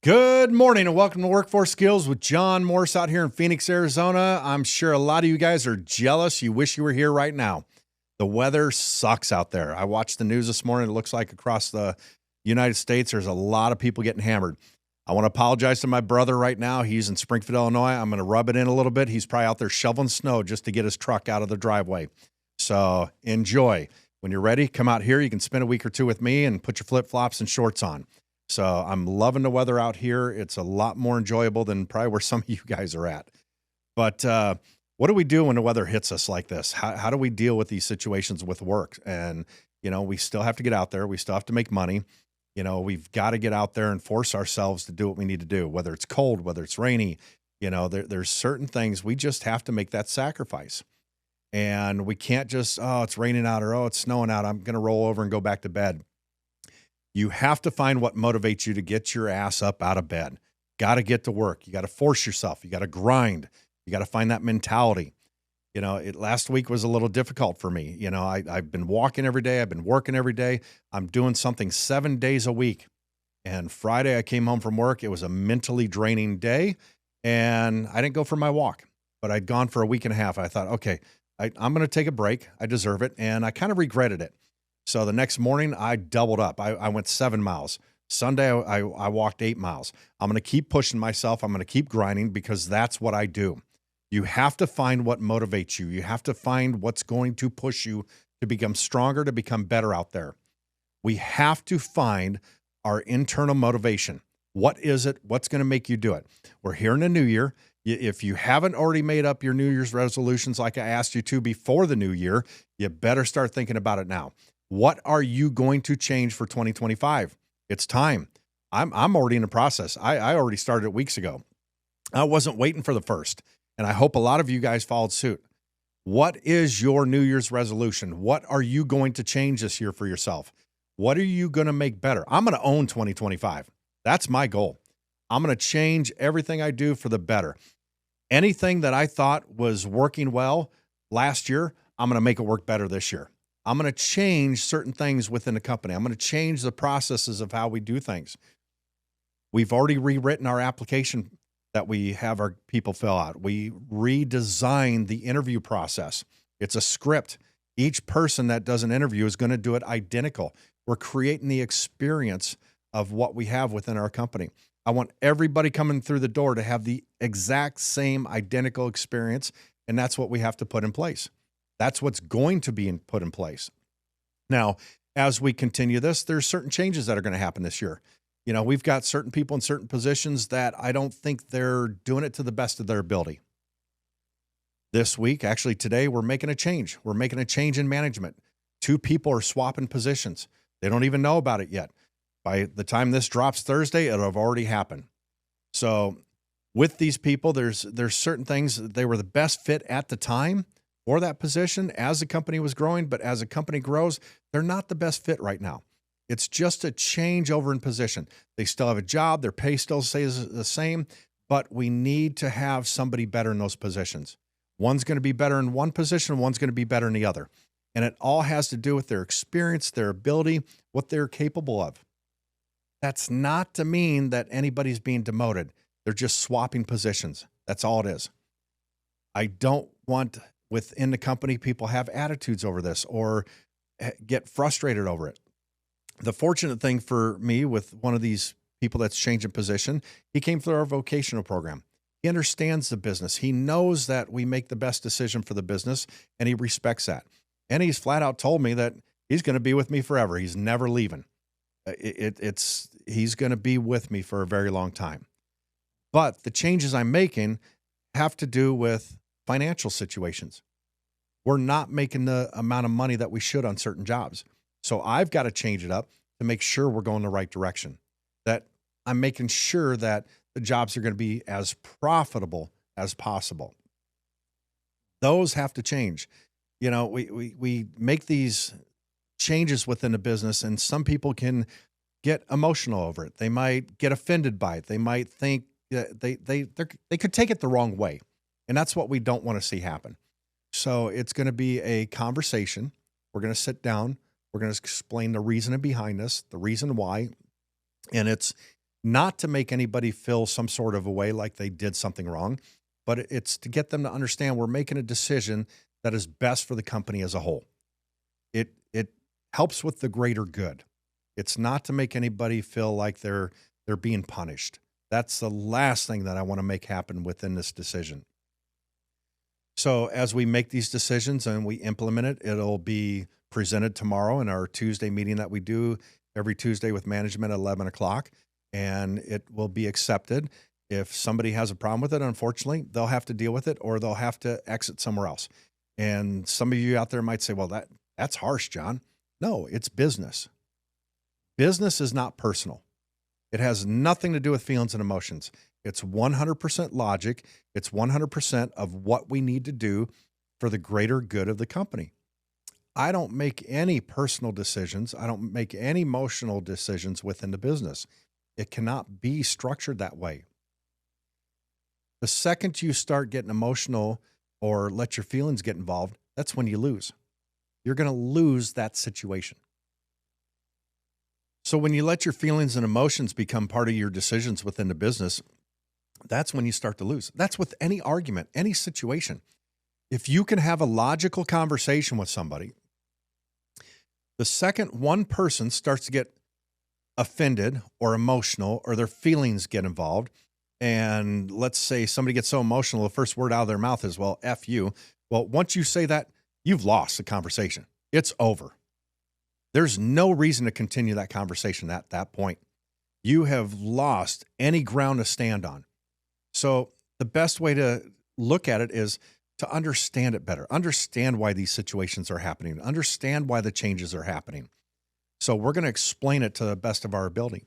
Good morning and welcome to Workforce Skills with John Morse out here in Phoenix, Arizona. I'm sure a lot of you guys are jealous. You wish you were here right now. The weather sucks out there. I watched the news this morning. It looks like across the United States, there's a lot of people getting hammered. I want to apologize to my brother right now. He's in Springfield, Illinois. I'm going to rub it in a little bit. He's probably out there shoveling snow just to get his truck out of the driveway. So enjoy. When you're ready, come out here. You can spend a week or two with me and put your flip-flops and shorts on. So I'm loving the weather out here. It's a lot more enjoyable than probably where some of you guys are at. But what do we do when the weather hits us like this? How do we deal with these situations with work? And, we still have to get out there. We still have to make money. We've got to get out there and force ourselves to do what we need to do, whether it's cold, whether it's rainy. There's certain things we just have to make that sacrifice. And we can't just, it's raining out or, it's snowing out, I'm going to roll over and go back to bed. You have to find what motivates you to get your ass up out of bed. Got to get to work. You got to force yourself. You got to grind. You got to find that mentality. Last week was a little difficult for me. I've been walking every day. I've been working every day. I'm doing something 7 days a week. And Friday I came home from work. It was a mentally draining day and I didn't go for my walk, but I'd gone for a week and a half. I thought, okay, I'm going to take a break. I deserve it. And I kind of regretted it. So the next morning I doubled up. I went 7 miles. Sunday, I walked 8 miles. I'm going to keep pushing myself. I'm going to keep grinding because that's what I do. You have to find what motivates you. You have to find what's going to push you to become stronger, to become better out there. We have to find our internal motivation. What is it? What's going to make you do it? We're here in the new year. If you haven't already made up your New Year's resolutions like I asked you to before the new year, you better start thinking about it now. What are you going to change for 2025? It's time. I'm already in the process. I already started weeks ago. I wasn't waiting for the first, and I hope a lot of you guys followed suit. What is your New Year's resolution? What are you going to change this year for yourself? What are you going to make better? I'm going to own 2025. That's my goal. I'm going to change everything I do for the better. Anything that I thought was working well last year, I'm going to make it work better this year. I'm going to change certain things within the company. I'm going to change the processes of how we do things. We've already rewritten our application that we have our people fill out. We redesigned the interview process. It's a script. Each person that does an interview is going to do it identical. We're creating the experience of what we have within our company. I want everybody coming through the door to have the exact same identical experience, and that's what we have to put in place. That's what's going to be put in place. Now, as we continue this, there's certain changes that are going to happen this year. We've got certain people in certain positions that I don't think they're doing it to the best of their ability. This week, actually today, we're making a change. We're making a change in management. 2 people are swapping positions. They don't even know about it yet. By the time this drops Thursday, it'll have already happened. So with these people, there's certain things that they were the best fit at the time for that position as the company was growing, but as a company grows, they're not the best fit right now. It's just a change over in position. They still have a job, their pay still stays the same, but we need to have somebody better in those positions. One's going to be better in one position, one's going to be better in the other. And it all has to do with their experience, their ability, what they're capable of. That's not to mean that anybody's being demoted. They're just swapping positions. That's all it is. I don't want within the company people have attitudes over this or get frustrated over it. The fortunate thing for me with one of these people that's changing position, he came through our vocational program. He understands the business. He knows that we make the best decision for the business, and he respects that. And he's flat out told me that he's going to be with me forever. He's never leaving. He's going to be with me for a very long time. But the changes I'm making have to do with financial situations. We're not making the amount of money that we should on certain jobs. So I've got to change it up to make sure we're going the right direction, that I'm making sure that the jobs are going to be as profitable as possible. Those have to change. We make these changes within the business, and some people can get emotional over it. They might get offended by it. They might think that they could take it the wrong way. And that's what we don't want to see happen. So it's going to be a conversation. We're going to sit down. We're going to explain the reasoning behind this, the reason why. And it's not to make anybody feel some sort of a way like they did something wrong, but it's to get them to understand we're making a decision that is best for the company as a whole. It helps with the greater good. It's not to make anybody feel like they're being punished. That's the last thing that I want to make happen within this decision. So as we make these decisions and we implement it, it'll be presented tomorrow in our Tuesday meeting that we do every Tuesday with management at 11 o'clock, and it will be accepted. If somebody has a problem with it, unfortunately, they'll have to deal with it or they'll have to exit somewhere else. And some of you out there might say, well, that's harsh, John. No, it's business. Business is not personal. It has nothing to do with feelings and emotions. It's 100% logic. It's 100% of what we need to do for the greater good of the company. I don't make any personal decisions. I don't make any emotional decisions within the business. It cannot be structured that way. The second you start getting emotional or let your feelings get involved, that's when you lose. You're going to lose that situation. So when you let your feelings and emotions become part of your decisions within the business, that's when you start to lose. That's with any argument, any situation. If you can have a logical conversation with somebody, the second one person starts to get offended or emotional or their feelings get involved, and let's say somebody gets so emotional, the first word out of their mouth is, well, F you. Well, once you say that, you've lost the conversation. It's over. There's no reason to continue that conversation at that point. You have lost any ground to stand on. So the best way to look at it is to understand it better, understand why these situations are happening, understand why the changes are happening. So we're going to explain it to the best of our ability.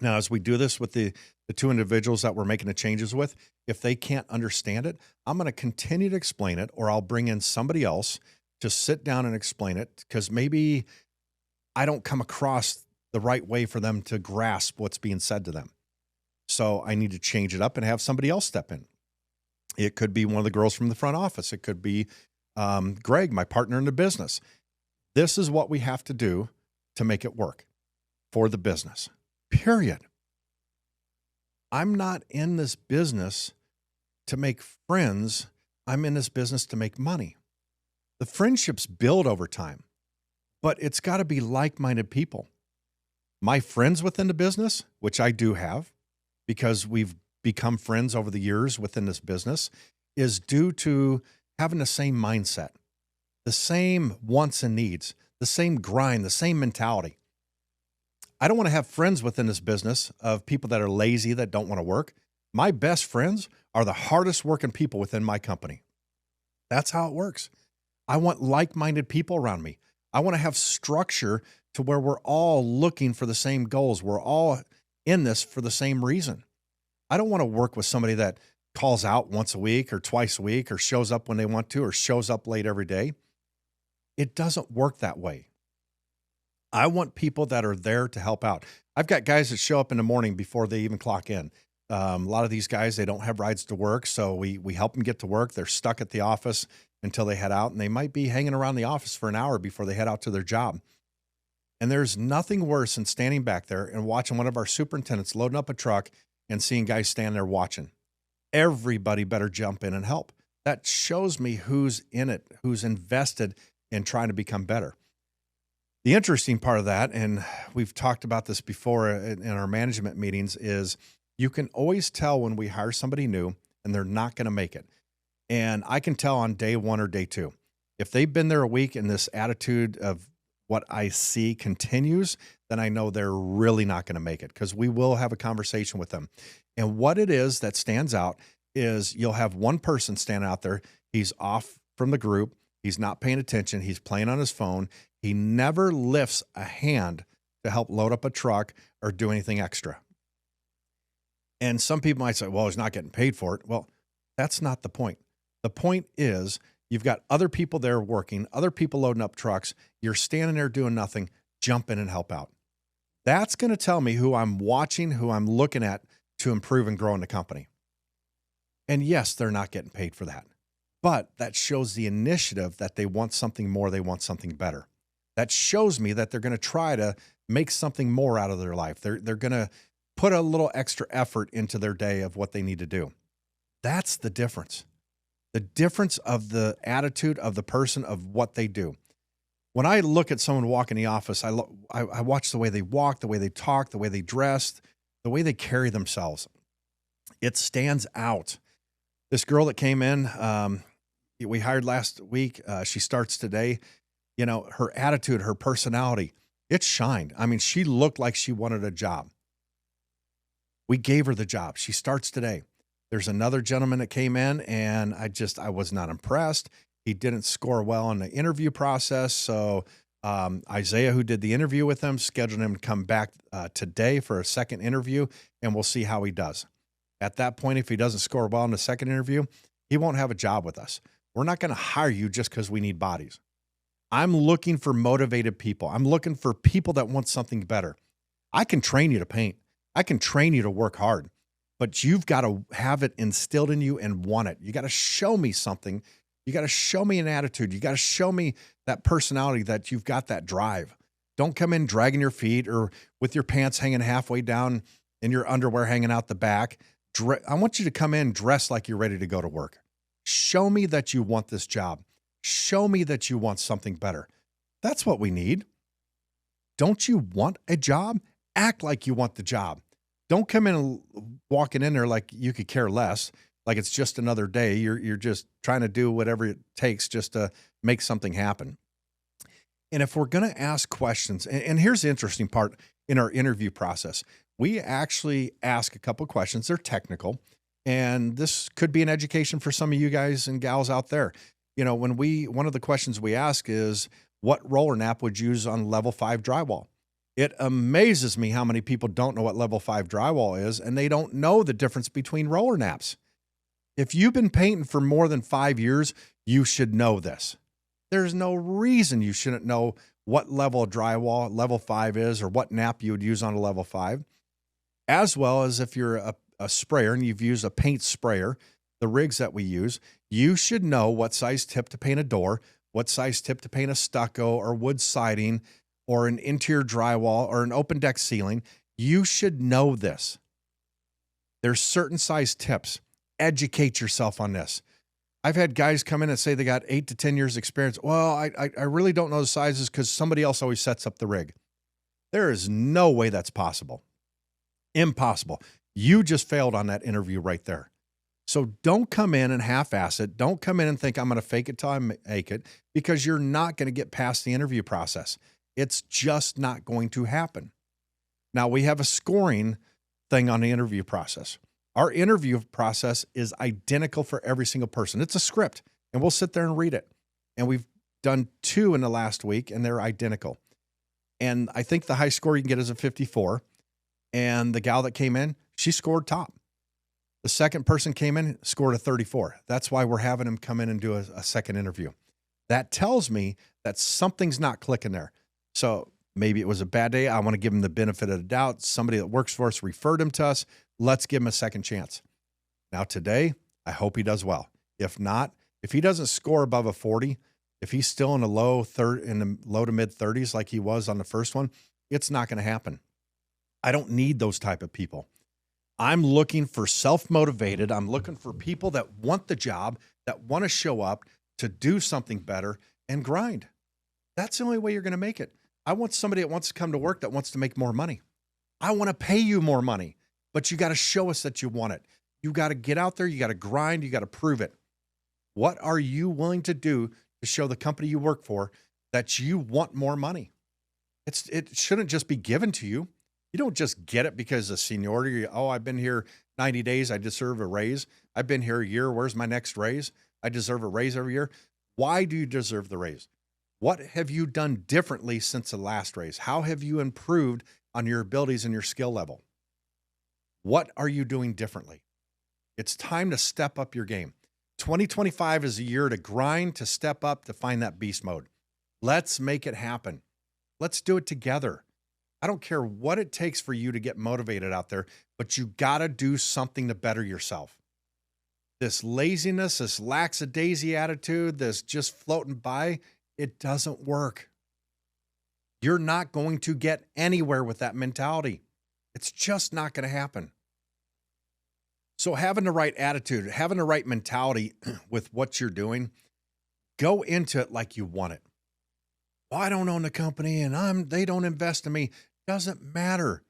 Now, as we do this with the two individuals that we're making the changes with, if they can't understand it, I'm going to continue to explain it, or I'll bring in somebody else to sit down and explain it, because maybe I don't come across the right way for them to grasp what's being said to them. So I need to change it up and have somebody else step in. It could be one of the girls from the front office. It could be Greg, my partner in the business. This is what we have to do to make it work for the business, period. I'm not in this business to make friends. I'm in this business to make money. The friendships build over time, but it's got to be like-minded people. My friends within the business, which I do have, because we've become friends over the years within this business, is due to having the same mindset, the same wants and needs, the same grind, the same mentality. I don't want to have friends within this business of people that are lazy, that don't want to work. My best friends are the hardest working people within my company. That's how it works. I want like-minded people around me. I want to have structure to where we're all looking for the same goals. We're all in this for the same reason. I don't want to work with somebody that calls out once a week or twice a week or shows up when they want to or shows up late every day. It doesn't work that way. I want people that are there to help out. I've got guys that show up in the morning before they even clock in. A lot of these guys, they don't have rides to work, so we help them get to work. They're stuck at the office until they head out, and they might be hanging around the office for an hour before they head out to their job. And there's nothing worse than standing back there and watching one of our superintendents loading up a truck and seeing guys stand there watching. Everybody better jump in and help. That shows me who's in it, who's invested in trying to become better. The interesting part of that, and we've talked about this before in our management meetings, is you can always tell when we hire somebody new and they're not going to make it. And I can tell on day one or day two. If they've been there a week and this attitude of what I see continues, then I know they're really not going to make it, because we will have a conversation with them. And what it is that stands out is you'll have one person stand out there. He's off from the group. He's not paying attention. He's playing on his phone. He never lifts a hand to help load up a truck or do anything extra. And some people might say, well, he's not getting paid for it. Well, that's not the point. The point is you've got other people there working, other people loading up trucks. You're standing there doing nothing. Jump in and help out. That's going to tell me who I'm watching, who I'm looking at to improve and grow in the company. And yes, they're not getting paid for that, but that shows the initiative that they want something more. They want something better. That shows me that they're going to try to make something more out of their life. They're going to put a little extra effort into their day of what they need to do. That's the difference. The difference of the attitude of the person of what they do. When I look at someone walk in the office, I watch the way they walk, the way they talk, the way they dress, the way they carry themselves. It stands out. This girl that came in, we hired last week. She starts today. You know, her attitude, her personality, it shined. I mean, she looked like she wanted a job. We gave her the job. She starts today. There's another gentleman that came in, and I was not impressed. He didn't score well in the interview process. So Isaiah, who did the interview with him, scheduled him to come back today for a second interview, and we'll see how he does. At that point, if he doesn't score well in the second interview, he won't have a job with us. We're not going to hire you just because we need bodies. I'm looking for motivated people. I'm looking for people that want something better. I can train you to paint. I can train you to work hard, but you've got to have it instilled in you and want it. You got to show me something. You got to show me an attitude. You got to show me that personality, that you've got that drive. Don't come in dragging your feet or with your pants hanging halfway down and your underwear hanging out the back. I want you to come in dressed like you're ready to go to work. Show me that you want this job. Show me that you want something better. That's what we need. Don't you want a job? Act like you want the job. Don't come in and walking in there like you could care less, like it's just another day. You're just trying to do whatever it takes just to make something happen. And if we're going to ask questions, and here's the interesting part in our interview process, we actually ask a couple of questions. They're technical, and this could be an education for some of you guys and gals out there. You know, one of the questions we ask is, what roller nap would you use on level 5 drywall? It amazes me how many people don't know what level 5 drywall is, and they don't know the difference between roller naps. If you've been painting for more than 5 years, you should know this. There's no reason you shouldn't know what level of drywall level 5 is or what nap you would use on a level 5, as well as if you're a sprayer and you've used a paint sprayer, the rigs that we use, you should know what size tip to paint a door, what size tip to paint a stucco or wood siding or an interior drywall or an open deck ceiling. You should know this. There's certain size tips. Educate yourself on this. I've had guys come in and say they got 8 to 10 years experience. Well, I really don't know the sizes because somebody else always sets up the rig. There is no way that's possible. Impossible. You just failed on that interview right there. So don't come in and half-ass it. Don't come in and think I'm going to fake it till I make it, because you're not going to get past the interview process. It's just not going to happen. Now, we have a scoring thing on the interview process. Our interview process is identical for every single person. It's a script, and we'll sit there and read it. And we've done 2 in the last week, and they're identical. And I think the high score you can get is a 54. And the gal that came in, she scored top. The second person came in, scored a 34. That's why we're having him come in and do a second interview. That tells me that something's not clicking there. So maybe it was a bad day. I want to give him the benefit of the doubt. Somebody that works for us referred him to us. Let's give him a second chance. Now today, I hope he does well. If not, if he doesn't score above a 40, if he's still in the low to mid 30s like he was on the first one, it's not going to happen. I don't need those type of people. I'm looking for self-motivated. I'm looking for people that want the job, that want to show up to do something better and grind. That's the only way you're going to make it. I want somebody that wants to come to work that wants to make more money. I want to pay you more money, but you got to show us that you want it. You got to get out there. You got to grind. You got to prove it. What are you willing to do to show the company you work for that you want more money? It shouldn't just be given to you. You don't just get it because of seniority. Oh, I've been here 90 days. I deserve a raise. I've been here a year. Where's my next raise? I deserve a raise every year. Why do you deserve the raise? What have you done differently since the last raise? How have you improved on your abilities and your skill level? What are you doing differently? It's time to step up your game. 2025 is a year to grind, to step up, to find that beast mode. Let's make it happen. Let's do it together. I don't care what it takes for you to get motivated out there, but you got to do something to better yourself. This laziness, this lackadaisy attitude, this just floating by, it doesn't work. You're not going to get anywhere with that mentality. It's just not going to happen. So having the right attitude, having the right mentality with what you're doing, go into it like you want it. Well, I don't own the company and they don't invest in me. Doesn't matter.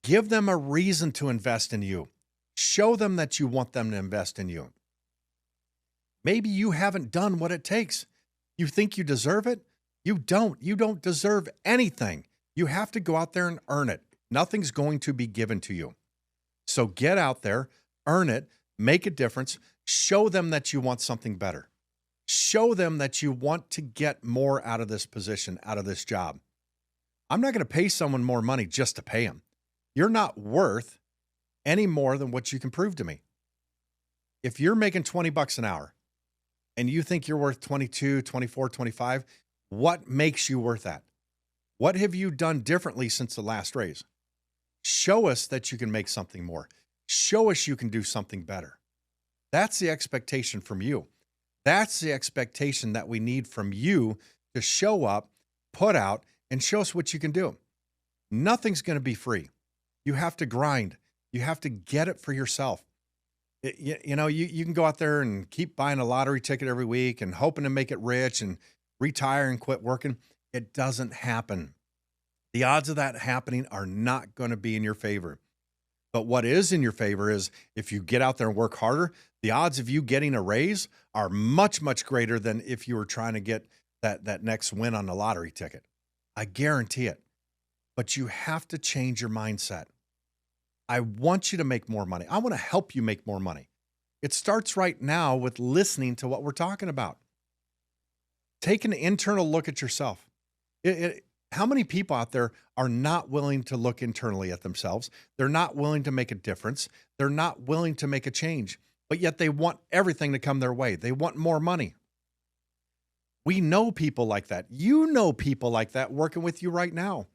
Give them a reason to invest in you. Show them that you want them to invest in you. Maybe you haven't done what it takes. You think you deserve it? You don't. You don't deserve anything. You have to go out there and earn it. Nothing's going to be given to you. So get out there, earn it, make a difference, show them that you want something better. Show them that you want to get more out of this position, out of this job. I'm not going to pay someone more money just to pay them. You're not worth any more than what you can prove to me. If you're making $20 an hour and you think you're worth 22, 24, 25, what makes you worth that? What have you done differently since the last raise? Show us that you can make something more. Show us you can do something better. That's the expectation from you. That's the expectation that we need from you to show up, put out, and show us what you can do. Nothing's going to be free. You have to grind. You have to get it for yourself. You can go out there and keep buying a lottery ticket every week and hoping to make it rich and retire and quit working. It doesn't happen. The odds of that happening are not going to be in your favor. But what is in your favor is if you get out there and work harder, the odds of you getting a raise are much, much greater than if you were trying to get that next win on the lottery ticket. I guarantee it. But you have to change your mindset. I want you to make more money. I want to help you make more money. It starts right now with listening to what we're talking about. Take an internal look at yourself. How many people out there are not willing to look internally at themselves? They're not willing to make a difference. They're not willing to make a change, but yet they want everything to come their way. They want more money. We know people like that. You know people like that working with you right now.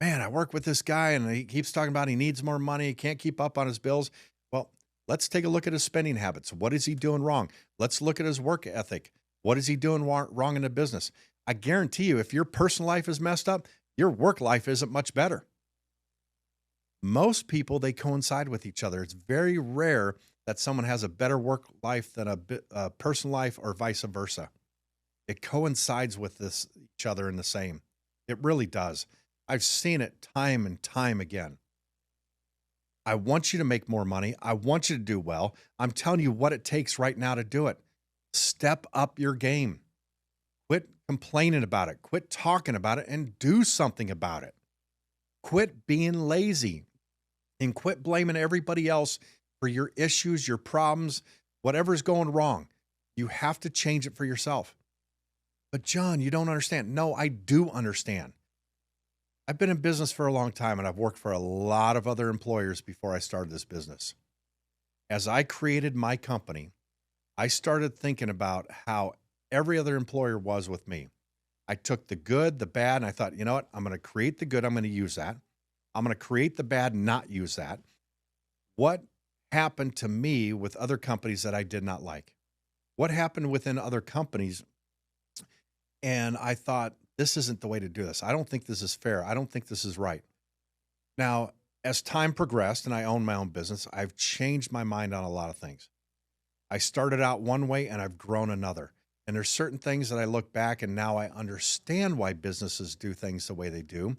Man, I work with this guy and he keeps talking about he needs more money. He can't keep up on his bills. Well, let's take a look at his spending habits. What is he doing wrong? Let's look at his work ethic. What is he doing wrong in the business? I guarantee you, if your personal life is messed up, your work life isn't much better. Most people, they coincide with each other. It's very rare that someone has a better work life than a personal life or vice versa. It coincides with each other in the same. It really does. I've seen it time and time again. I want you to make more money. I want you to do well. I'm telling you what it takes right now to do it. Step up your game. Quit complaining about it. Quit talking about it and do something about it. Quit being lazy and quit blaming everybody else for your issues, your problems, whatever's going wrong. You have to change it for yourself. But John, you don't understand. No, I do understand. I've been in business for a long time and I've worked for a lot of other employers before I started this business. As I created my company, I started thinking about how every other employer was with me. I took the good, the bad, and I thought, you know what? I'm going to create the good. I'm going to use that. I'm going to create the bad, not use that. What happened to me with other companies that I did not like? What happened within other companies? And I thought, this isn't the way to do this. I don't think this is fair. I don't think this is right. Now, as time progressed and I own my own business, I've changed my mind on a lot of things. I started out one way and I've grown another. And there's certain things that I look back and now I understand why businesses do things the way they do.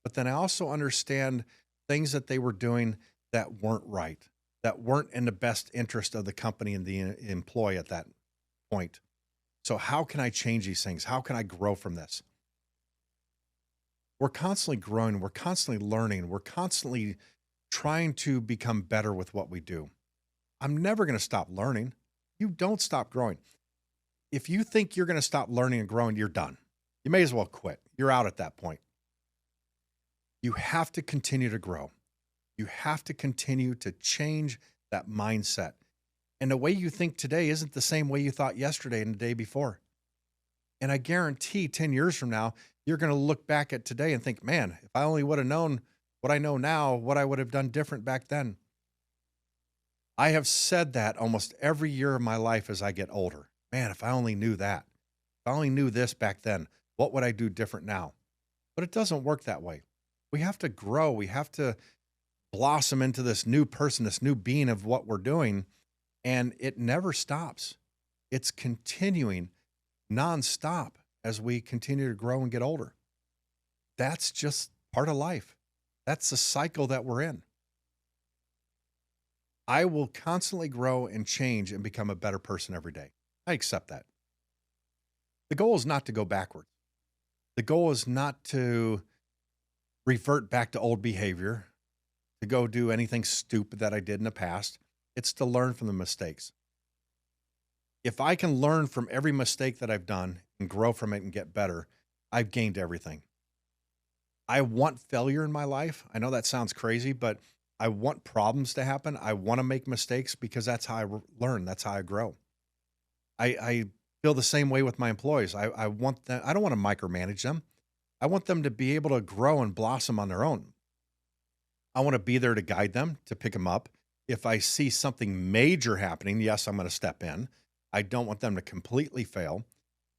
But then I also understand things that they were doing that weren't right, that weren't in the best interest of the company and the employee at that point. So how can I change these things? How can I grow from this? We're constantly growing. We're constantly learning. We're constantly trying to become better with what we do. I'm never going to stop learning. You don't stop growing. If you think you're going to stop learning and growing, you're done. You may as well quit. You're out at that point. You have to continue to grow. You have to continue to change that mindset. And the way you think today isn't the same way you thought yesterday and the day before. And I guarantee 10 years from now, you're going to look back at today and think, man, if I only would have known what I know now, what I would have done different back then. I have said that almost every year of my life as I get older. Man, if I only knew that, if I only knew this back then, what would I do different now? But it doesn't work that way. We have to grow. We have to blossom into this new person, this new being of what we're doing. And it never stops. It's continuing nonstop as we continue to grow and get older. That's just part of life. That's the cycle that we're in. I will constantly grow and change and become a better person every day. I accept that. The goal is not to go backwards. The goal is not to revert back to old behavior, to go do anything stupid that I did in the past. It's to learn from the mistakes. If I can learn from every mistake that I've done and grow from it and get better, I've gained everything. I want failure in my life. I know that sounds crazy, but I want problems to happen. I want to make mistakes because that's how I learn. That's how I grow. I feel the same way with my employees. I want them, I don't want to micromanage them. I want them to be able to grow and blossom on their own. I want to be there to guide them, to pick them up. If I see something major happening, yes, I'm going to step in. I don't want them to completely fail,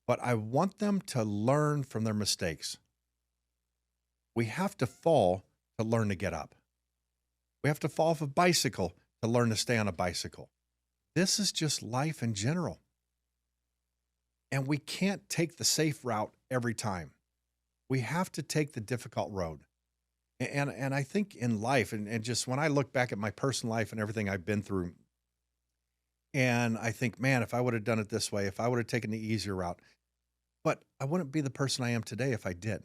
but I want them to learn from their mistakes. We have to fall to learn to get up. We have to fall off a bicycle to learn to stay on a bicycle. This is just life in general. And we can't take the safe route every time. We have to take the difficult road. And I think in life, and just when I look back at my personal life and everything I've been through, and I think, man, if I would have done it this way, if I would have taken the easier route, but I wouldn't be the person I am today if I did.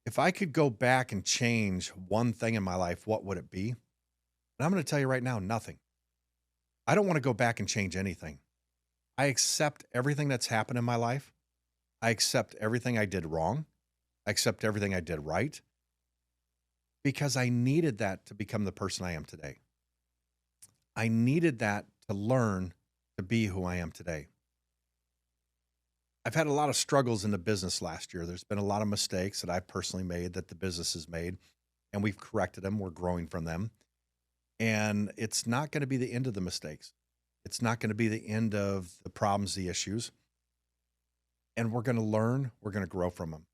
If I could go back and change one thing in my life, what would it be? And I'm going to tell you right now, nothing. I don't want to go back and change anything. I accept everything that's happened in my life. I accept everything I did wrong. I accept everything I did right because I needed that to become the person I am today. I needed that to learn to be who I am today. I've had a lot of struggles in the business last year. There's been a lot of mistakes that I've personally made, that the business has made, and we've corrected them. We're growing from them. And it's not going to be the end of the mistakes. It's not going to be the end of the problems, the issues. And we're going to learn, we're going to grow from them,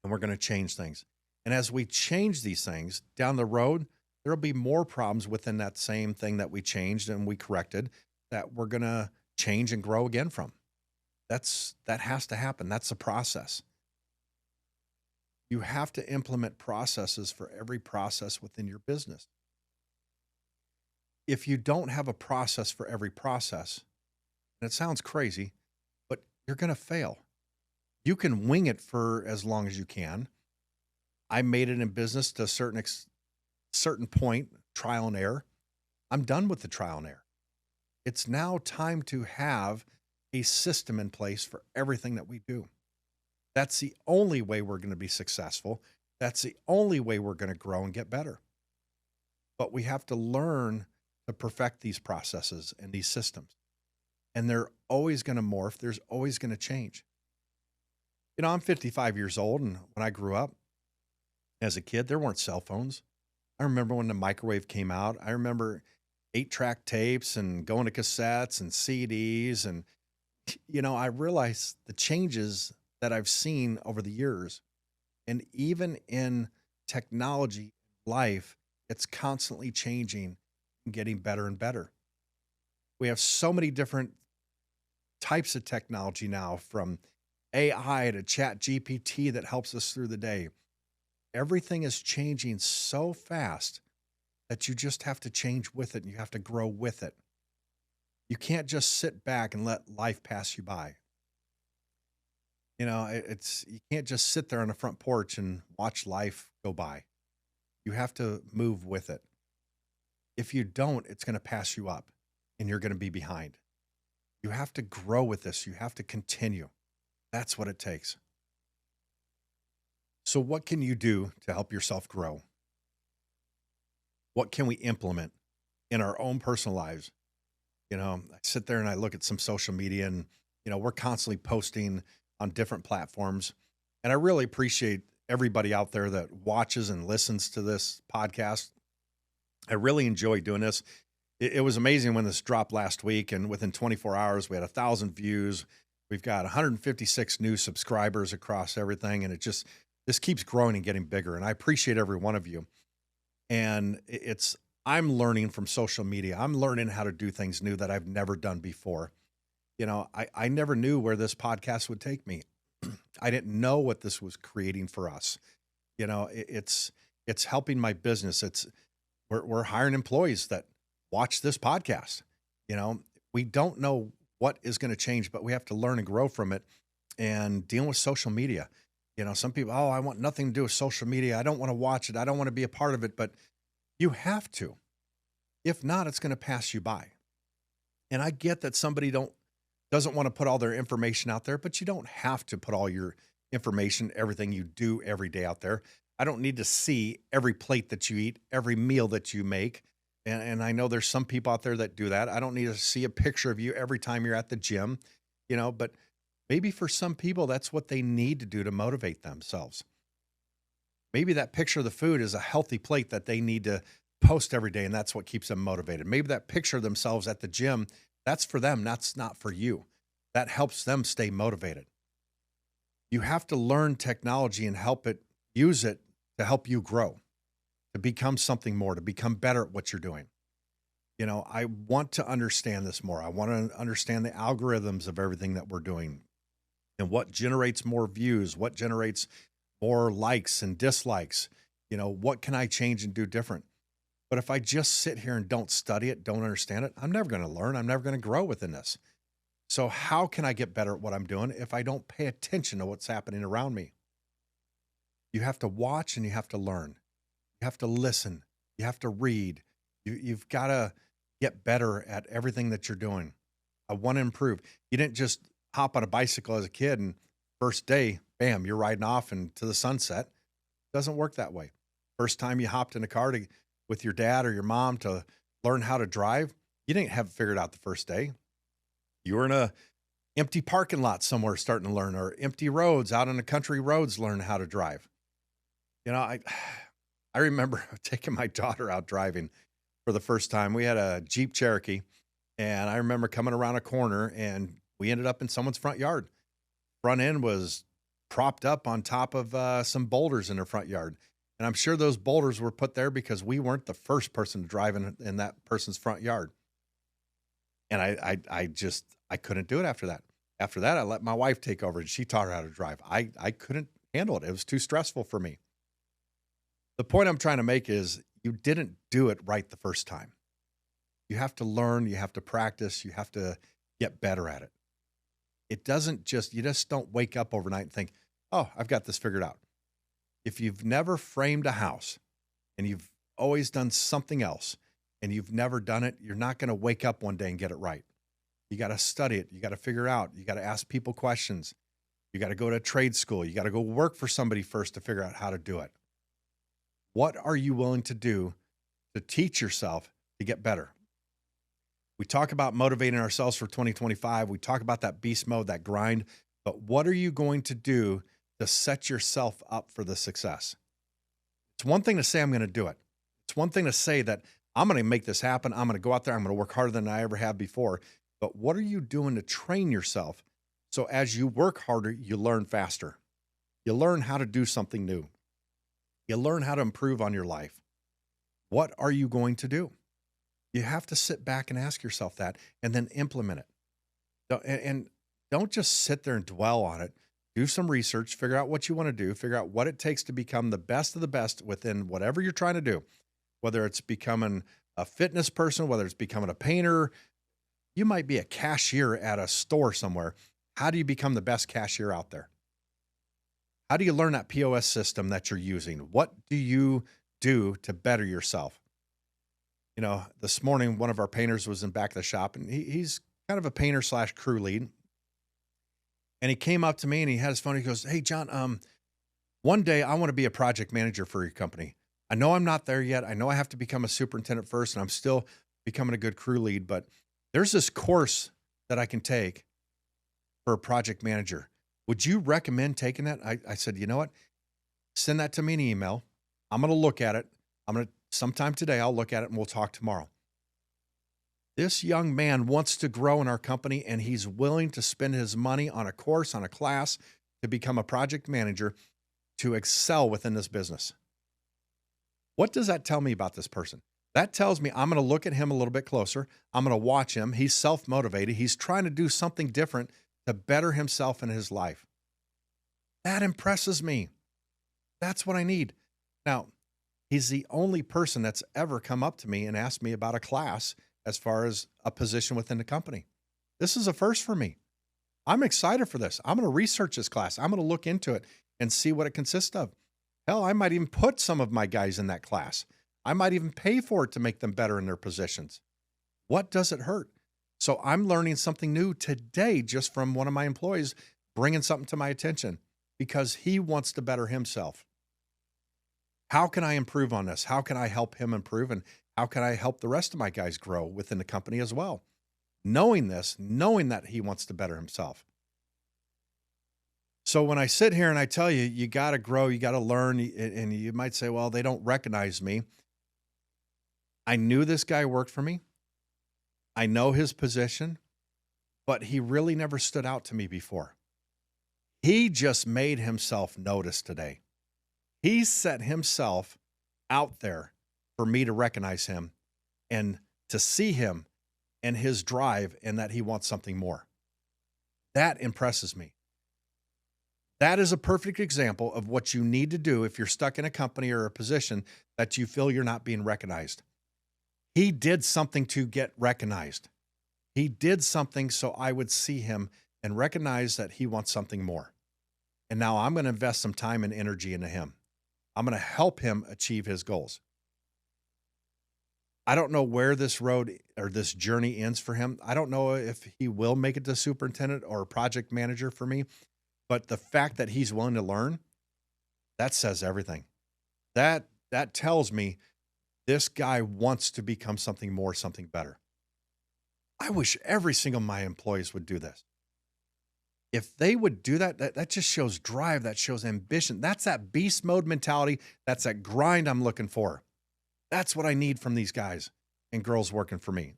and we're going to change things. And as we change these things down the road, there'll be more problems within that same thing that we changed and we corrected that we're going to change and grow again from. That has to happen. That's a process. You have to implement processes for every process within your business. If you don't have a process for every process, and it sounds crazy, but you're going to fail. You can wing it for as long as you can. I made it in business to a certain point, trial and error. I'm done with the trial and error. It's now time to have a system in place for everything that we do. That's the only way we're going to be successful. That's the only way we're going to grow and get better. But we have to learn to perfect these processes and these systems. And they're always going to morph. There's always going to change. You know, I'm 55 years old, and when I grew up as a kid, there weren't cell phones. I remember when the microwave came out. I remember 8-track tapes and going to cassettes and CDs. And, you know, I realized the changes that I've seen over the years. And even in technology, life, it's constantly changing and getting better and better. We have so many different types of technology now, from AI to Chat GPT that helps us through the day. Everything is changing so fast that you just have to change with it and you have to grow with it. You can't just sit back and let life pass you by. You know, you can't just sit there on the front porch and watch life go by. You have to move with it. If you don't, it's going to pass you up and you're going to be behind. You have to grow with this. You have to continue. That's what it takes. So what can you do to help yourself grow? What can we implement in our own personal lives? You know, I sit there and I look at some social media, and, you know, we're constantly posting on different platforms. And I really appreciate everybody out there that watches and listens to this podcast. I really enjoy doing this. It was amazing when this dropped last week, and within 24 hours, we had 1,000 views. We've got 156 new subscribers across everything. And this keeps growing and getting bigger. And I appreciate every one of you. And I'm learning from social media. I'm learning how to do things new that I've never done before. I never knew where this podcast would take me. I didn't know what this was creating for us. It's helping my business. We're hiring employees that watch this podcast. We don't know what is going to change, but we have to learn and grow from it and dealing with social media. Some people, oh, I want nothing to do with social media. I don't want to watch it. I don't want to be a part of it, but you have to. If not, it's going to pass you by. And I get that somebody doesn't want to put all their information out there, but you don't have to put all your information, everything you do every day out there. I don't need to see every plate that you eat, every meal that you make. And I know there's some people out there that do that. I don't need to see a picture of you every time you're at the gym, but maybe for some people, that's what they need to do to motivate themselves. Maybe that picture of the food is a healthy plate that they need to post every day, and that's what keeps them motivated. Maybe that picture of themselves at the gym, that's for them. That's not for you. That helps them stay motivated. You have to learn technology and use it to help you grow, to become something more, to become better at what you're doing. I want to understand this more. I want to understand the algorithms of everything that we're doing and what generates more views, what generates more likes and dislikes. What can I change and do different? But if I just sit here and don't study it, don't understand it, I'm never going to learn. I'm never going to grow within this. So how can I get better at what I'm doing if I don't pay attention to what's happening around me? You have to watch and you have to learn. You have to listen. You have to read. You've got to get better at everything that you're doing. I want to improve. You didn't just hop on a bicycle as a kid and first day, bam, you're riding off into the sunset. It doesn't work that way. First time you hopped in a car with your dad or your mom to learn how to drive, you didn't have it figured out the first day. You were in a empty parking lot somewhere starting to learn, or empty roads out on the country roads, learn how to drive. I remember taking my daughter out driving for the first time. We had a Jeep Cherokee, and I remember coming around a corner, and we ended up in someone's front yard. Front end was propped up on top of some boulders in their front yard. And I'm sure those boulders were put there because we weren't the first person to drive in that person's front yard. And I couldn't do it after that. After that, I let my wife take over and she taught her how to drive. I couldn't handle it. It was too stressful for me. The point I'm trying to make is you didn't do it right the first time. You have to learn, you have to practice, you have to get better at it. You just don't wake up overnight and think, oh, I've got this figured out. If you've never framed a house and you've always done something else and you've never done it, you're not going to wake up one day and get it right. You got to study it. You got to figure it out. You got to ask people questions. You got to go to trade school. You got to go work for somebody first to figure out how to do it. What are you willing to do to teach yourself to get better? We talk about motivating ourselves for 2025. We talk about that beast mode, that grind, but what are you going to do to set yourself up for the success? It's one thing to say, I'm going to do it. It's one thing to say that I'm going to make this happen. I'm going to go out there. I'm going to work harder than I ever have before. But what are you doing to train yourself so as you work harder, you learn faster? You learn how to do something new. You learn how to improve on your life. What are you going to do? You have to sit back and ask yourself that and then implement it. And don't just sit there and dwell on it. Do some research, figure out what you want to do, figure out what it takes to become the best of the best within whatever you're trying to do, whether it's becoming a fitness person, whether it's becoming a painter. You might be a cashier at a store somewhere. How do you become the best cashier out there? How do you learn that POS system that you're using? What do you do to better yourself? This morning, one of our painters was in back of the shop, and he's kind of a painter / crew lead. And he came up to me and he had his phone. He goes, "Hey, John, one day I want to be a project manager for your company. I know I'm not there yet. I know I have to become a superintendent first, and I'm still becoming a good crew lead, but there's this course that I can take for a project manager. Would you recommend taking that?" I said, "You know what? Send that to me in an email. I'm going to look at it. Sometime today, I'll look at it and we'll talk tomorrow." This young man wants to grow in our company, and he's willing to spend his money on a course, on a class to become a project manager to excel within this business. What does that tell me about this person? That tells me I'm going to look at him a little bit closer. I'm going to watch him. He's self motivated. He's trying to do something different to better himself in his life. That impresses me. That's what I need. Now, he's the only person that's ever come up to me and asked me about a class as far as a position within the company. This is a first for me. I'm excited for this. I'm going to research this class. I'm going to look into it and see what it consists of. Hell, I might even put some of my guys in that class. I might even pay for it to make them better in their positions. What does it hurt? So I'm learning something new today just from one of my employees bringing something to my attention because he wants to better himself. How can I improve on this? How can I help him improve? And how can I help the rest of my guys grow within the company as well? Knowing this, knowing that he wants to better himself. So when I sit here and I tell you, you got to grow, you got to learn, and you might say, well, they don't recognize me. I knew this guy worked for me. I know his position, but he really never stood out to me before. He just made himself noticed today. He set himself out there for me to recognize him and to see him and his drive and that he wants something more. That impresses me. That is a perfect example of what you need to do if you're stuck in a company or a position that you feel you're not being recognized. He did something to get recognized. He did something so I would see him and recognize that he wants something more. And now I'm going to invest some time and energy into him. I'm going to help him achieve his goals. I don't know where this road or this journey ends for him. I don't know if he will make it to superintendent or project manager for me, but the fact that he's willing to learn, that says everything. That tells me this guy wants to become something more, something better. I wish every single of my employees would do this. If they would do that, that just shows drive, that shows ambition. That's that beast mode mentality. That's that grind I'm looking for. That's what I need from these guys and girls working for me.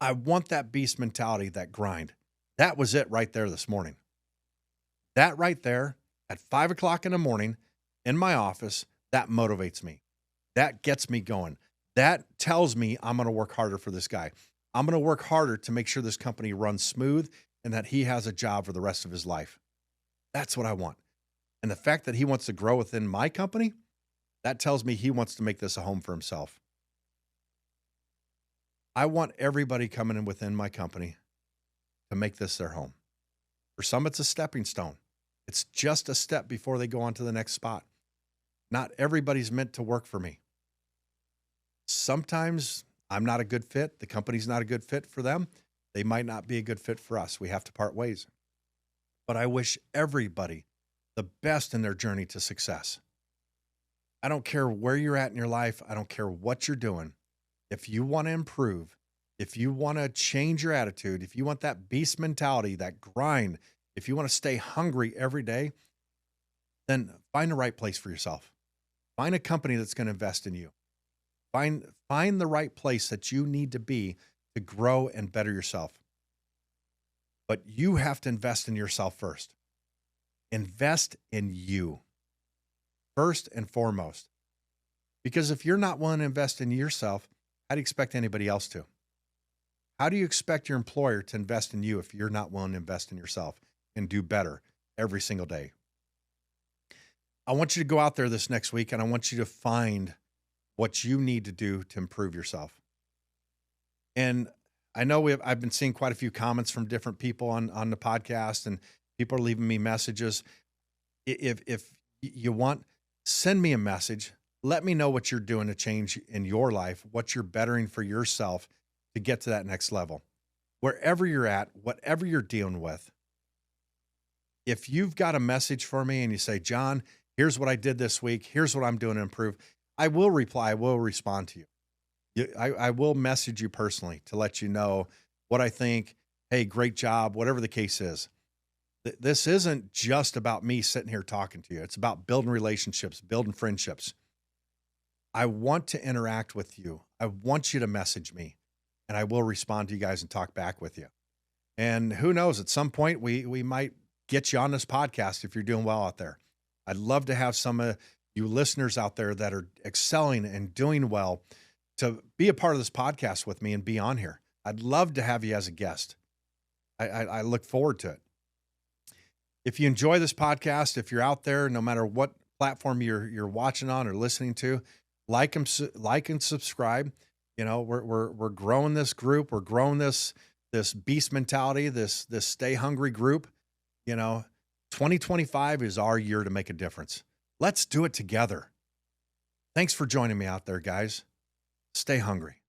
I want that beast mentality, that grind. That was it right there this morning. That right there at 5 o'clock in the morning in my office, that motivates me. That gets me going. That tells me I'm going to work harder for this guy. I'm going to work harder to make sure this company runs smooth and that he has a job for the rest of his life. That's what I want. And the fact that he wants to grow within my company, that tells me he wants to make this a home for himself. I want everybody coming in within my company to make this their home. For some, it's a stepping stone. It's just a step before they go on to the next spot. Not everybody's meant to work for me. Sometimes I'm not a good fit. The company's not a good fit for them. They might not be a good fit for us. We have to part ways. But I wish everybody the best in their journey to success. I don't care where you're at in your life. I don't care what you're doing. If you want to improve, if you want to change your attitude, if you want that beast mentality, that grind, if you want to stay hungry every day, then find the right place for yourself. Find a company that's going to invest in you. Find the right place that you need to be to grow and better yourself. But you have to invest in yourself first. Invest in you first and foremost. Because if you're not willing to invest in yourself, how do you expect anybody else to? How do you expect your employer to invest in you if you're not willing to invest in yourself and do better every single day? I want you to go out there this next week and I want you to find what you need to do to improve yourself. And I know I've been seeing quite a few comments from different people on the podcast, and people are leaving me messages. If you want, send me a message. Let me know what you're doing to change in your life, what you're bettering for yourself to get to that next level. Wherever you're at, whatever you're dealing with, if you've got a message for me and you say, John, here's what I did this week, here's what I'm doing to improve, I will reply, I will respond to you. I will message you personally to let you know what I think. Hey, great job, whatever the case is. This isn't just about me sitting here talking to you. It's about building relationships, building friendships. I want to interact with you. I want you to message me, and I will respond to you guys and talk back with you. And who knows, at some point we might get you on this podcast if you're doing well out there. I'd love to have some of you listeners out there that are excelling and doing well to be a part of this podcast with me and be on here. I'd love to have you as a guest. I look forward to it. If you enjoy this podcast, if you're out there, no matter what platform you're watching on or listening to, like and subscribe. You know, we're growing this group. We're growing this beast mentality, this stay hungry group. You know, 2025 is our year to make a difference. Let's do it together. Thanks for joining me out there, guys. Stay hungry.